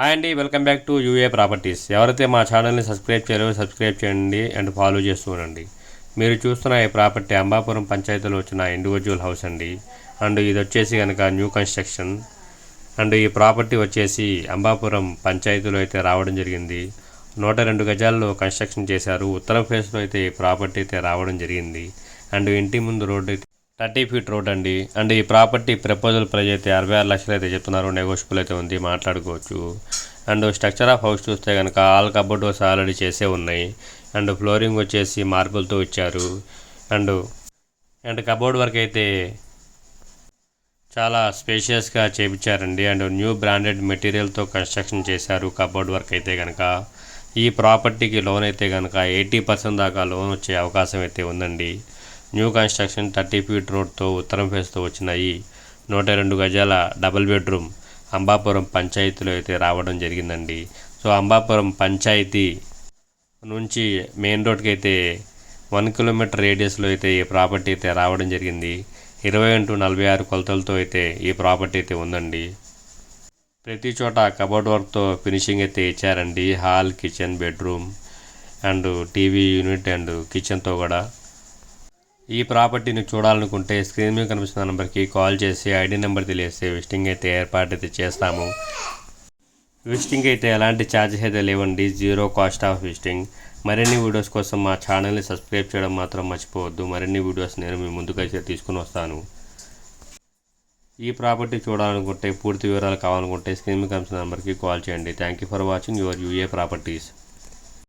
Hi అండి, welcome back to UA properties. ఎవరైతే మా ఛానల్ని సబ్స్క్రైబ్ చేయలేదో సబ్స్క్రైబ్ చేయండి అండ్ ఫాలో చేస్తూ ఉండండి. మీరు చూస్తున్న ఈ ప్రాపర్టీ అంబాపురం పంచాయతీలో వచ్చిన ఇండివిజువల్ హౌస్ అండి. అండ్ ఇది వచ్చేసి కనుక న్యూ కన్స్ట్రక్షన్. అండ్ ఈ ప్రాపర్టీ వచ్చేసి అంబాపురం పంచాయతీలో అయితే రావడం జరిగింది. 102 గజాల్లో కన్స్ట్రక్షన్ చేశారు. ఉత్తరం ఫేస్లో అయితే ఈ ప్రాపర్టీ అయితే రావడం జరిగింది. అండ్ ఇంటి ముందు రోడ్డు 30 ఫీట్ రోడ్ అండి. అండ్ ఈ ప్రాపర్టీ ప్రపోజల్ ప్రైస్ అయితే 66 లక్షలు అయితే చెప్తున్నారు. నెగోషియబుల్ అయితే ఉంది, మాట్లాడుకోవచ్చు. అండ్ స్ట్రక్చర్ ఆఫ్ హౌస్ చూస్తే కనుక ఆల్ కబోర్డ్ డోర్స్ ఆల్రెడీ చేసే ఉన్నాయి. అండ్ ఫ్లోరింగ్ వచ్చేసి మార్బుల్తో ఇచ్చారు. అండ్ అండ్ కబోర్డ్ వర్క్ అయితే చాలా స్పేషియస్గా చేపించారండి. అండ్ న్యూ బ్రాండెడ్ మెటీరియల్తో కన్స్ట్రక్షన్ చేశారు. కబోర్డ్ వర్క్ అయితే కనుక ఈ ప్రాపర్టీకి లోన్ అయితే కనుక 80% దాకా లోన్ వచ్చే అవకాశం అయితే ఉందండి. న్యూ కన్స్ట్రక్షన్ 30 ఫీట్ రోడ్తో ఉత్తరం ఫేస్తో వచ్చినాయి. 102 గజాల డబుల్ బెడ్రూమ్ అంబాపురం పంచాయతీలో అయితే రావడం జరిగిందండి. సో అంబాపురం పంచాయతీ నుంచి మెయిన్ రోడ్కి అయితే 1 కిలోమీటర్ రేడియస్లో అయితే ఈ ప్రాపర్టీ అయితే రావడం జరిగింది. 20x46 కొలతలతో అయితే ఈ ప్రాపర్టీ అయితే ఉందండి. ప్రతి చోట కబోర్డ్ వర్క్తో ఫినిషింగ్ అయితే ఇచ్చారండి. Hall, kitchen, bedroom and TV unit and కిచెన్తో కూడా. ఈ ప్రాపర్టీని చూడాలనుకుంటే స్క్రీన్ మీద కనిపిస్తున్న నెంబర్కి కాల్ చేసి ఐడి నెంబర్ తెలియస్తే విజిటింగ్ అయితే ఏర్పాటు అయితే చేస్తాము. విజిటింగ్ అయితే ఎలాంటి ఛార్జెస్ అయితే లేవండి, జీరో కాస్ట్ ఆఫ్ విజిటింగ్. మరిన్ని వీడియోస్ కోసం మా ఛానల్ని సబ్స్క్రైబ్ చేయడం మాత్రం మర్చిపోవద్దు. మరిన్ని వీడియోస్ నేను మీ ముందుకైతే తీసుకుని వస్తాను. ఈ ప్రాపర్టీ చూడాలనుకుంటే, పూర్తి వివరాలు కావాలనుకుంటే స్క్రీన్ మీద కనిపిస్తున్న నెంబర్కి కాల్ చేయండి. Thank you for watching your UA properties.